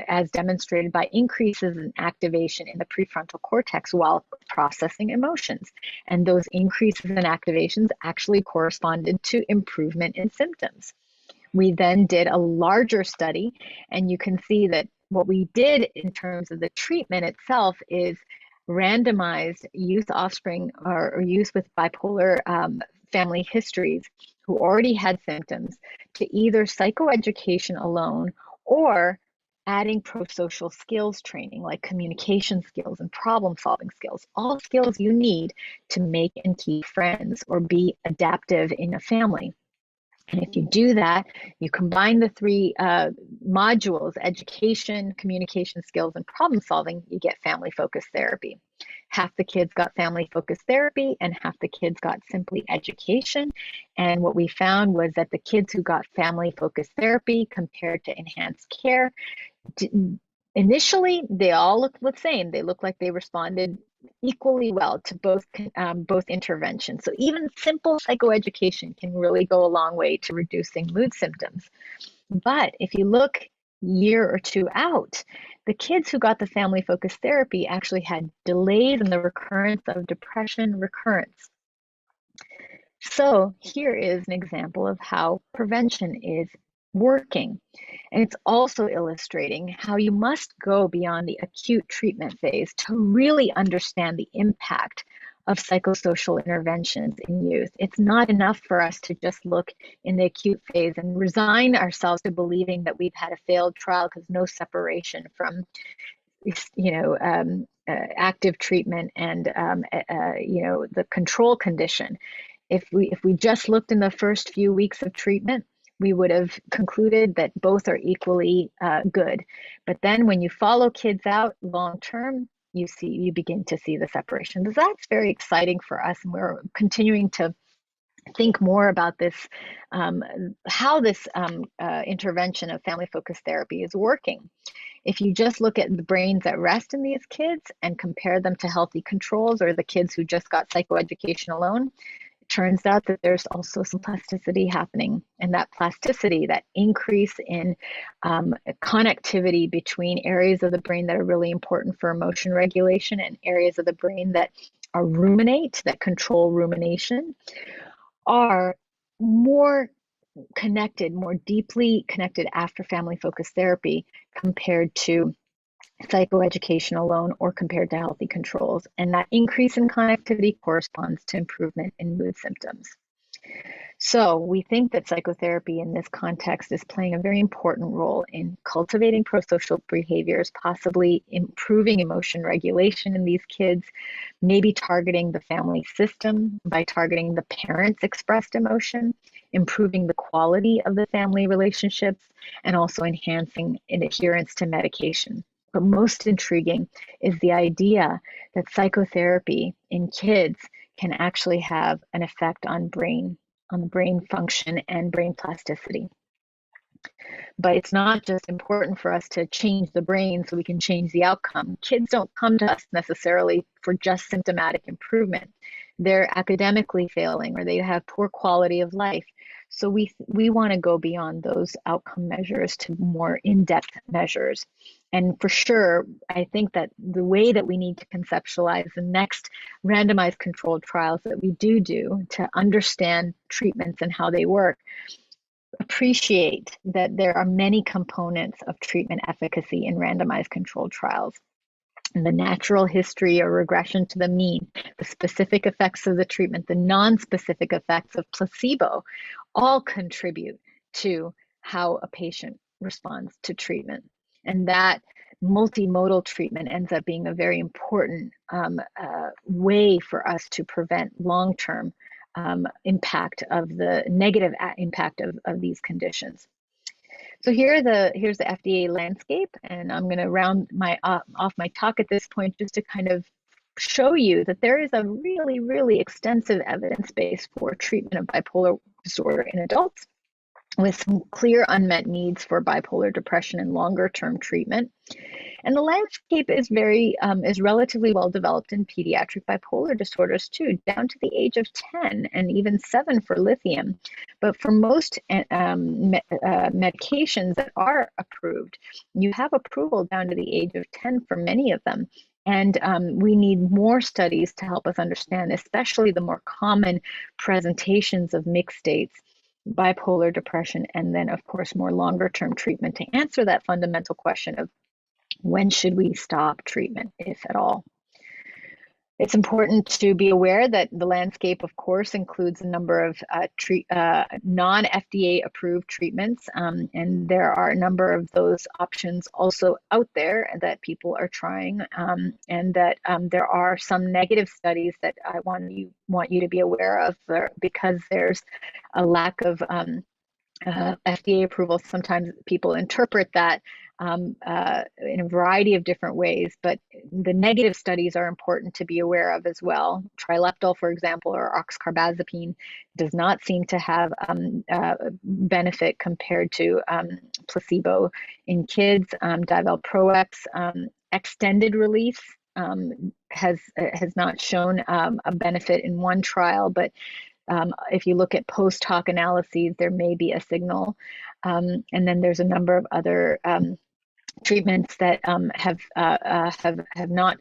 as demonstrated by increases in activation in the prefrontal cortex while processing emotions. And those increases in activations actually corresponded to improvement in symptoms. We then did a larger study, and you can see that what we did in terms of the treatment itself is randomized youth offspring or youth with bipolar family histories who already had symptoms to either psychoeducation alone or adding pro-social skills training like communication skills and problem-solving skills, all skills you need to make and keep friends or be adaptive in a family. And if you do that, you combine the three modules, education, communication skills, and problem solving, you get family-focused therapy. Half the kids got family-focused therapy and half the kids got simply education. And what we found was that the kids who got family-focused therapy compared to enhanced care, initially, they all looked the same. They looked like they responded equally well to both interventions. So even simple psychoeducation can really go a long way to reducing mood symptoms. But if you look year or two out, the kids who got the family-focused therapy actually had delays in the recurrence of depression recurrence. So here is an example of how prevention is working. And it's also illustrating how you must go beyond the acute treatment phase to really understand the impact of psychosocial interventions in youth. It's not enough for us to just look in the acute phase and resign ourselves to believing that we've had a failed trial because no separation from active treatment and the control condition. If we just looked in the first few weeks of treatment, we would have concluded that both are equally good. But then when you follow kids out long term, you begin to see the separation. So that's very exciting for us, and we're continuing to think more about this, how this intervention of family-focused therapy is working. If you just look at the brains at rest in these kids and compare them to healthy controls or the kids who just got psychoeducation alone, turns out that there's also some plasticity happening, and that plasticity, that increase in connectivity between areas of the brain that are really important for emotion regulation and areas of the brain that are ruminate, that control rumination, are more connected, more deeply connected after family-focused therapy compared to psychoeducation alone or compared to healthy controls. And that increase in connectivity corresponds to improvement in mood symptoms. So we think that psychotherapy in this context is playing a very important role in cultivating prosocial behaviors, possibly improving emotion regulation in these kids, maybe targeting the family system by targeting the parents' expressed emotion, improving the quality of the family relationships, and also enhancing adherence to medication. But most intriguing is the idea that psychotherapy in kids can actually have an effect on brain function and brain plasticity. But it's not just important for us to change the brain so we can change the outcome. Kids don't come to us necessarily for just symptomatic improvement. They're academically failing or they have poor quality of life. So we want to go beyond those outcome measures to more in-depth measures. And for sure, I think that the way that we need to conceptualize the next randomized controlled trials that we do to understand treatments and how they work, appreciate that there are many components of treatment efficacy in randomized controlled trials. And the natural history or regression to the mean, the specific effects of the treatment, the non-specific effects of placebo, all contribute to how a patient responds to treatment. And that multimodal treatment ends up being a very important way for us to prevent long-term impact of the negative impact of these conditions. So here's the Fda landscape, and I'm going to round off my talk at this point just to kind of show you that there is a really, really extensive evidence base for treatment of bipolar disorder in adults, with some clear unmet needs for bipolar depression and longer term treatment. And the landscape is relatively well developed in pediatric bipolar disorders too, down to the age of 10 and even 7 for lithium. But for most medications that are approved, you have approval down to the age of 10 for many of them. And we need more studies to help us understand, especially the more common presentations of mixed states bipolar depression, and then of course more longer term treatment to answer that fundamental question of when should we stop treatment, if at all. It's important to be aware that the landscape, of course, includes a number of non-FDA approved treatments, and there are a number of those options also out there that people are trying, and that there are some negative studies that I want you to be aware of, because there's a lack of FDA approval. Sometimes people interpret that in a variety of different ways, but the negative studies are important to be aware of as well. Trileptal, for example, or oxcarbazepine does not seem to have benefit compared to placebo in kids. Divalproex, extended release, has not shown a benefit in one trial, but if you look at post hoc analyses, there may be a signal. And then there's a number of other treatments that have not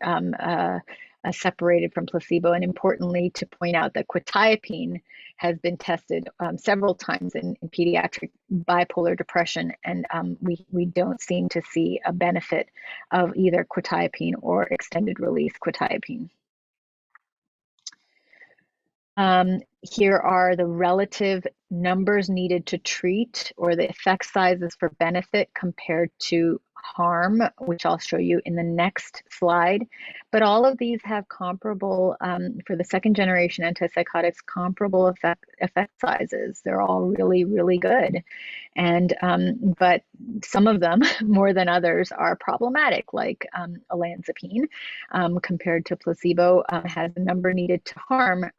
separated from placebo. And importantly, to point out that quetiapine has been tested several times in pediatric bipolar depression, and we don't seem to see a benefit of either quetiapine or extended release quetiapine. Here are the relative numbers needed to treat, or the effect sizes for benefit compared to harm, which I'll show you in the next slide. But all of these have comparable, for the second generation antipsychotics, comparable effect sizes. They're all really, really good. And but some of them, more than others, are problematic, like olanzapine compared to placebo has a number needed to harm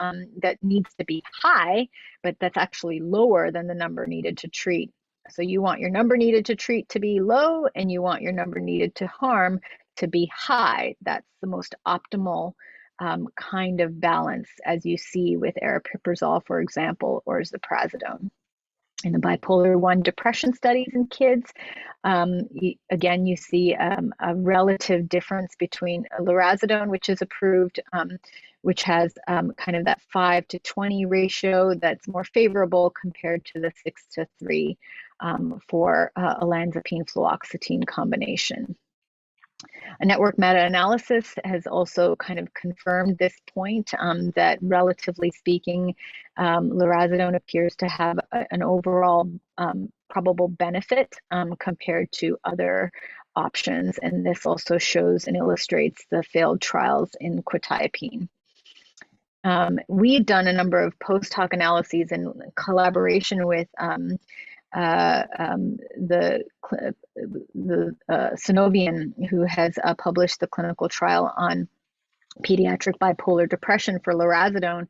that needs to be high, but that's actually lower than the number needed to treat. So you want your number needed to treat to be low, and you want your number needed to harm to be high. That's the most optimal kind of balance, as you see with aripiprazole, for example, or ziprasidone. In the bipolar 1 depression studies in kids, again, you see a relative difference between lurasidone, which is approved, which has kind of that 5-to-20 ratio that's more favorable compared to the 6-to-3 for olanzapine fluoxetine combination. A network meta-analysis has also kind of confirmed this point, that relatively speaking, lurasidone appears to have an overall probable benefit compared to other options. And this also shows and illustrates the failed trials in quetiapine. We've done a number of post hoc analyses in collaboration with the Synovian, who has published the clinical trial on pediatric bipolar depression for lurasidone.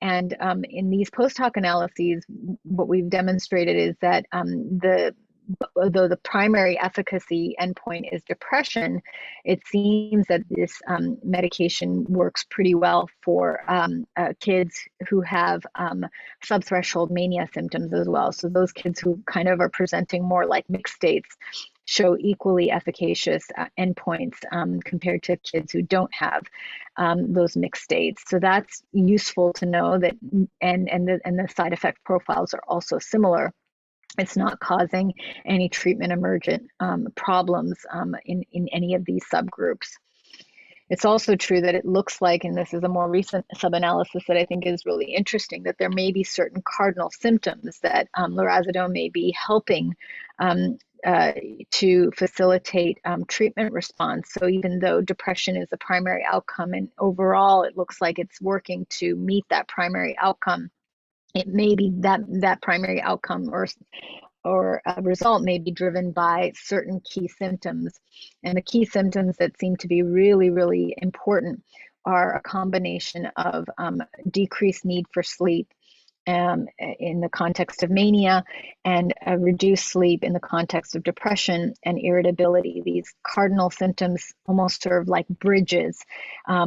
And in these post hoc analyses, what we've demonstrated is that although the primary efficacy endpoint is depression, it seems that this medication works pretty well for kids who have subthreshold mania symptoms as well. So those kids who kind of are presenting more like mixed states show equally efficacious endpoints compared to kids who don't have those mixed states. So that's useful to know that, and the side effect profiles are also similar. It's not causing any treatment emergent problems in any of these subgroups. It's also true that it looks like, and this is a more recent sub-analysis that I think is really interesting, that there may be certain cardinal symptoms that lurasidone may be helping to facilitate treatment response. So even though depression is the primary outcome, and overall it looks like it's working to meet that primary outcome, it may be that primary outcome or a result may be driven by certain key symptoms. And the key symptoms that seem to be really, really important are a combination of decreased need for sleep in the context of mania, and a reduced sleep in the context of depression and irritability. These cardinal symptoms almost serve like bridges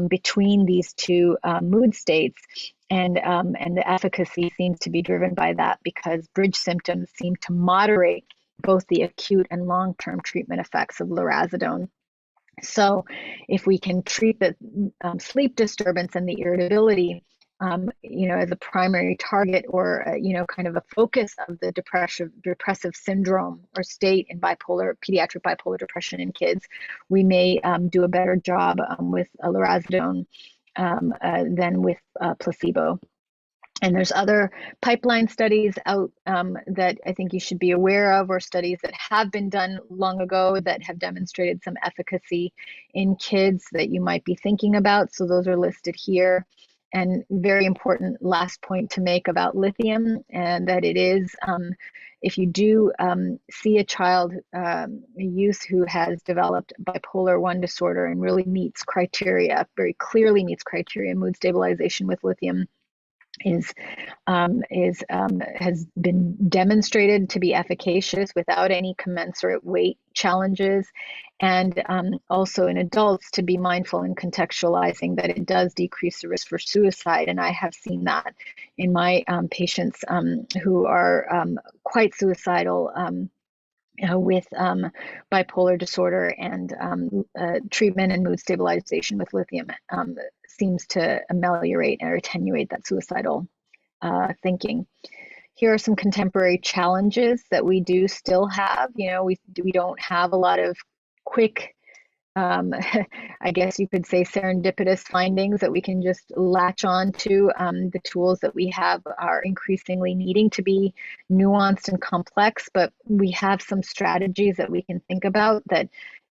between these two mood states. And the efficacy seems to be driven by that, because bridge symptoms seem to moderate both the acute and long-term treatment effects of lurasidone. So if we can treat the sleep disturbance and the irritability as a primary target or, kind of a focus of the depressive syndrome or state in pediatric bipolar depression in kids, we may do a better job with lurasidone than with placebo. And there's other pipeline studies out that I think you should be aware of, or studies that have been done long ago that have demonstrated some efficacy in kids that you might be thinking about. So those are listed here. And very important last point to make about lithium, and that it is, if you do see a child, a youth who has developed bipolar 1 disorder and really meets criteria, very clearly meets criteria, mood stabilization with lithium has been demonstrated to be efficacious without any commensurate weight challenges, and also in adults to be mindful in contextualizing that it does decrease the risk for suicide. And I have seen that in my patients who are quite suicidal with bipolar disorder, and treatment and mood stabilization with lithium seems to ameliorate or attenuate that suicidal thinking. Here are some contemporary challenges that we do still have. We don't have a lot of quick, I guess you could say, serendipitous findings that we can just latch on to. The tools that we have are increasingly needing to be nuanced and complex, but we have some strategies that we can think about that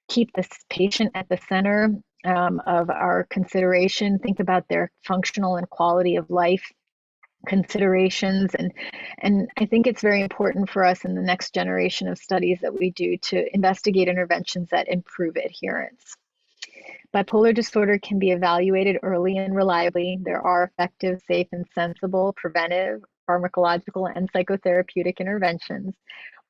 keep this patient at the center of our consideration, think about their functional and quality of life considerations. And I think it's very important for us in the next generation of studies that we do to investigate interventions that improve adherence. Bipolar disorder can be evaluated early and reliably. There are effective, safe, and sensible preventive, pharmacological, and psychotherapeutic interventions.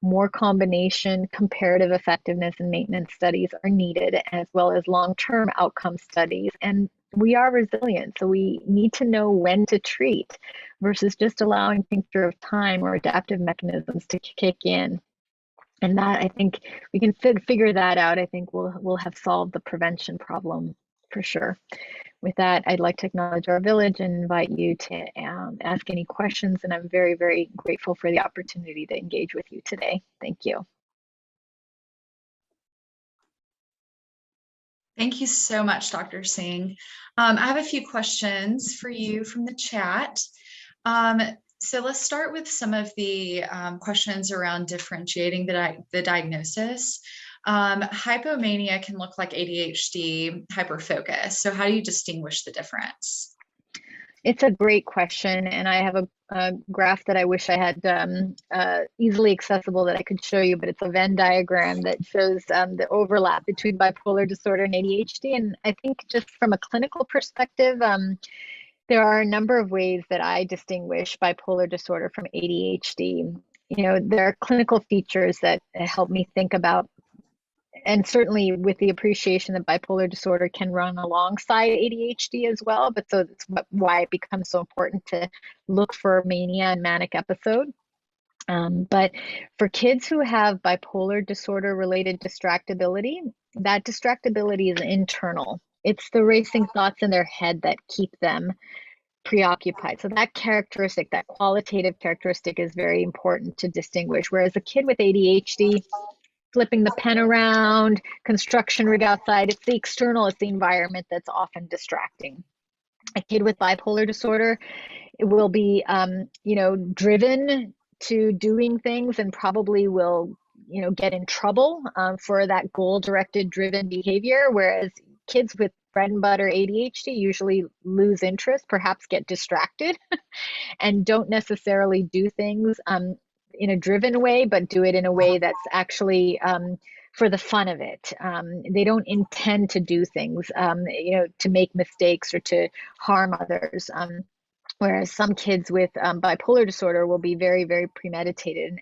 More combination, comparative effectiveness, and maintenance studies are needed, as well as long-term outcome studies. And we are resilient, so we need to know when to treat versus just allowing tincture of time or adaptive mechanisms to kick in. And that, I think, we can figure that out. I think we'll have solved the prevention problem for sure. With that, I'd like to acknowledge our village and invite you to ask any questions. And I'm very, very grateful for the opportunity to engage with you today. Thank you. Thank you so much, Dr. Singh. I have a few questions for you from the chat. So let's start with some of the questions around differentiating the diagnosis. Hypomania can look like ADHD hyperfocus. So how do you distinguish the difference? It's a great question, and I have a graph that I wish I had easily accessible that I could show you, but it's a Venn diagram that shows the overlap between bipolar disorder and ADHD. And I think just from a clinical perspective, there are a number of ways that I distinguish bipolar disorder from ADHD. There are clinical features that help me think about, and certainly with the appreciation that bipolar disorder can run alongside ADHD as well, but so that's why it becomes so important to look for mania and manic episode. But for kids who have bipolar disorder related distractibility, that distractibility is internal. It's the racing thoughts in their head that keep them preoccupied. So that characteristic, that qualitative characteristic, is very important to distinguish. Whereas a kid with ADHD, flipping the pen around, construction rig outside, it's the external, it's the environment that's often distracting. A kid with bipolar disorder, it will be, driven to doing things and probably will, get in trouble for that goal-directed driven behavior, whereas kids with bread and butter ADHD usually lose interest, perhaps get distracted, and don't necessarily do things in a driven way, but do it in a way that's actually for the fun of it. They don't intend to do things, to make mistakes or to harm others. Whereas some kids with bipolar disorder will be very, very premeditated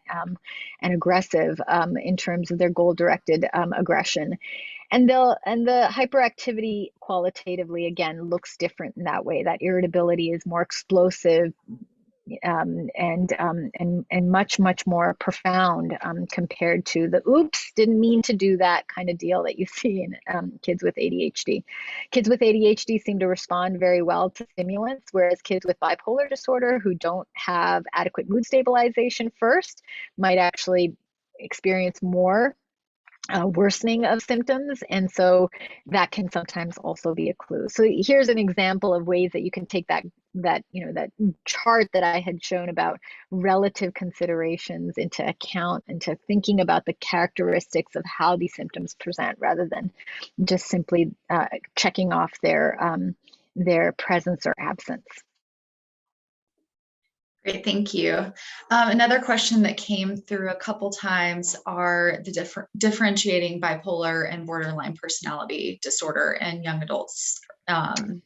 and aggressive in terms of their goal-directed aggression. And the hyperactivity qualitatively, again, looks different in that way. That irritability is more explosive, and much more profound compared to the oops, didn't mean to do that kind of deal that you see in kids with ADHD. Kids with ADHD seem to respond very well to stimulants, whereas kids with bipolar disorder who don't have adequate mood stabilization first might actually experience more worsening of symptoms, and so that can sometimes also be a clue. So here's an example of ways that you can take that chart that I had shown about relative considerations into account, into thinking about the characteristics of how these symptoms present, rather than just simply checking off their presence or absence. Great, thank you. Another question that came through a couple times are the differentiating bipolar and borderline personality disorder in young adults and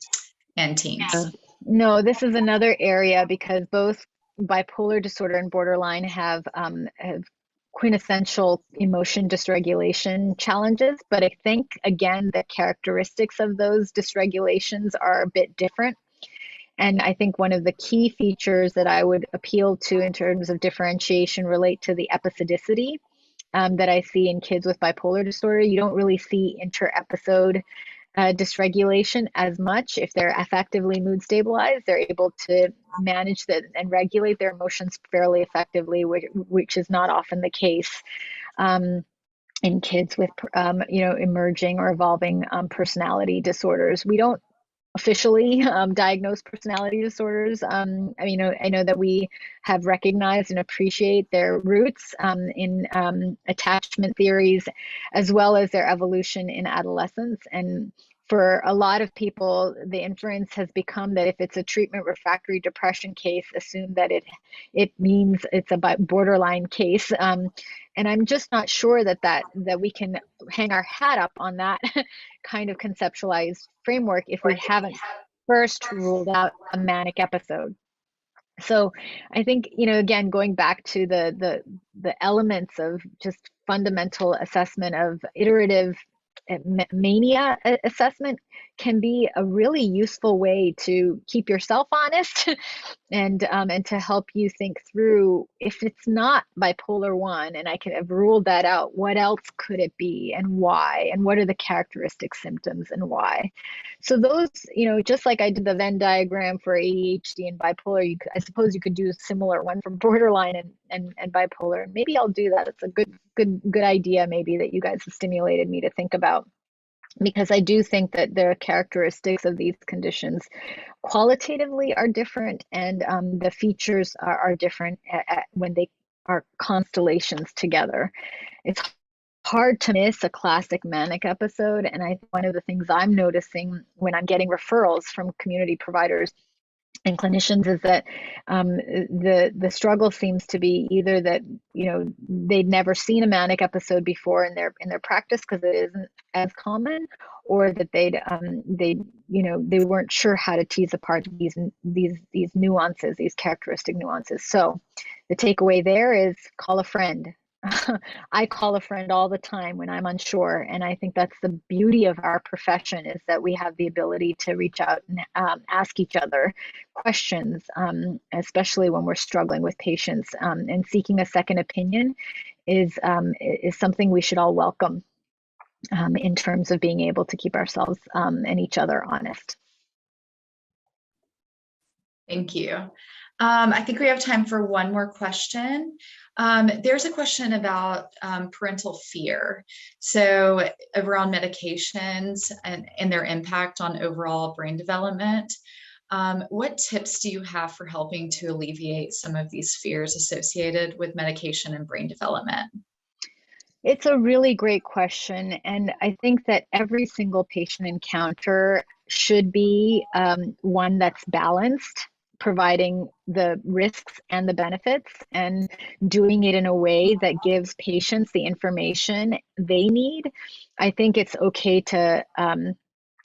teens. Yeah. No, this is another area because both bipolar disorder and borderline have quintessential emotion dysregulation challenges, but I think, again, the characteristics of those dysregulations are a bit different. And I think one of the key features that I would appeal to in terms of differentiation relate to the episodicity that I see in kids with bipolar disorder. You don't really see inter-episode dysregulation as much. If they're effectively mood stabilized, they're able to manage and regulate their emotions fairly effectively, which is not often the case in kids with emerging or evolving personality disorders. We don't officially diagnose personality disorders. I know that we have recognized and appreciate their roots in attachment theories, as well as their evolution in adolescence. And for a lot of people, the inference has become that if it's a treatment refractory depression case, assume that it means it's a borderline case. And I'm just not sure that we can hang our hat up on that kind of conceptualized framework if we haven't first ruled out a manic episode. So I think, again, going back to the elements of just fundamental assessment of iterative mania assessment can be a really useful way to keep yourself honest and to help you think through, if it's not bipolar 1 and I could have ruled that out, what else could it be and why, and what are the characteristic symptoms and why. So those, just like I did the Venn diagram for ADHD and bipolar, I suppose you could do a similar one for borderline and bipolar. Maybe I'll do that. It's a good idea maybe that you guys have stimulated me to think about, because I do think that the characteristics of these conditions qualitatively are different, and the features are different when they are constellations together. It's hard to miss a classic manic episode, and one of the things I'm noticing when I'm getting referrals from community providers and clinicians is that the struggle seems to be either that they'd never seen a manic episode before in their practice because it isn't as common, or that they weren't sure how to tease apart these nuances, these characteristic nuances. So the takeaway there is call a friend. I call a friend all the time when I'm unsure, and I think that's the beauty of our profession, is that we have the ability to reach out and ask each other questions, especially when we're struggling with patients, and seeking a second opinion is something we should all welcome in terms of being able to keep ourselves and each other honest. Thank you. I think we have time for one more question. There's a question about parental fear. So around medications and their impact on overall brain development. What tips do you have for helping to alleviate some of these fears associated with medication and brain development? It's a really great question. And I think that every single patient encounter should be one that's balanced, providing the risks and the benefits, and doing it in a way that gives patients the information they need. I think it's okay to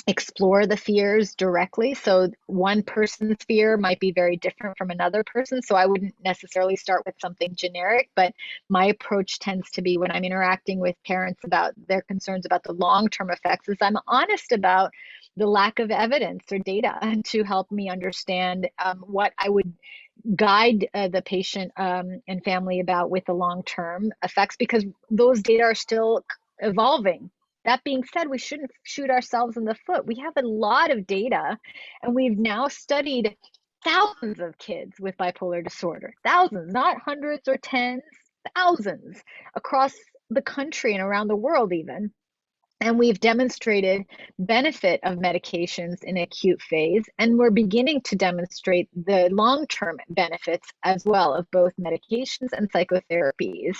explore the fears directly. So one person's fear might be very different from another person. So I wouldn't necessarily start with something generic, but my approach tends to be, when I'm interacting with parents about their concerns about the long-term effects, is I'm honest about the lack of evidence or data to help me understand what I would guide the patient and family about with the long-term effects, because those data are still evolving. That being said, we shouldn't shoot ourselves in the foot. We have a lot of data, and we've now studied thousands of kids with bipolar disorder, thousands, not hundreds or tens, thousands across the country and around the world even. And we've demonstrated benefit of medications in acute phase, and we're beginning to demonstrate the long-term benefits as well of both medications and psychotherapies.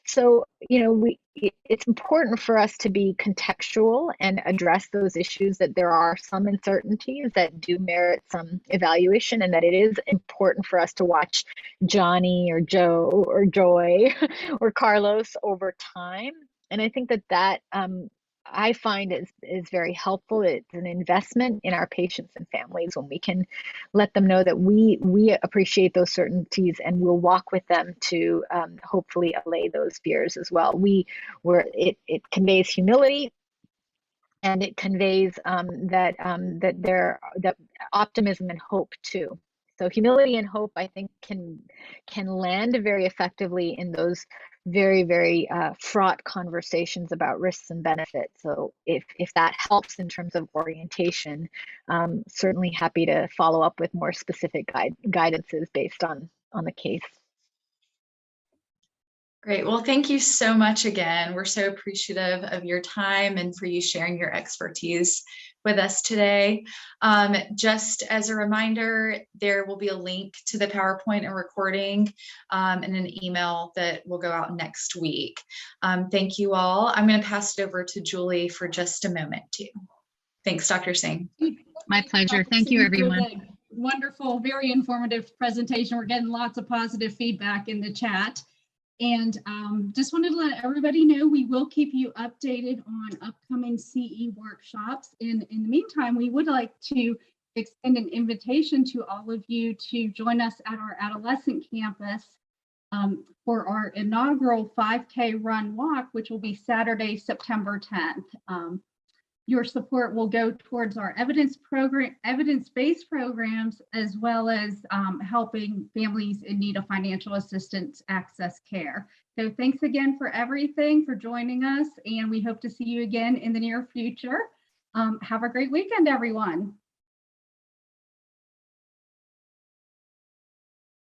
So, it's important for us to be contextual and address those issues, that there are some uncertainties that do merit some evaluation, and that it is important for us to watch Johnny or Joe or Joy or Carlos over time. And I think that I find is very helpful. It's an investment in our patients and families when we can let them know that we appreciate those certainties, and we'll walk with them to hopefully allay those fears as well. It conveys humility, and it conveys that optimism and hope too. So humility and hope, I think, can land very effectively in those very, very fraught conversations about risks and benefits. So if that helps in terms of orientation, certainly happy to follow up with more specific guidances based on the case. Great. Well, thank you so much again. We're so appreciative of your time and for you sharing your expertise with us today. Just as a reminder, there will be a link to the PowerPoint and recording in an email that will go out next week. Thank you all. I'm going to pass it over to Julie for just a moment too. Thanks, Dr. Singh. My pleasure. Thank you, everyone. Wonderful, very informative presentation. We're getting lots of positive feedback in the chat. And just wanted to let everybody know we will keep you updated on upcoming CE workshops. In the meantime, we would like to extend an invitation to all of you to join us at our adolescent campus for our inaugural 5K run walk, which will be Saturday, September 10th. Your support will go towards our evidence-based programs, as well as helping families in need of financial assistance access care. So thanks again for everything, for joining us, and we hope to see you again in the near future. Have a great weekend, everyone.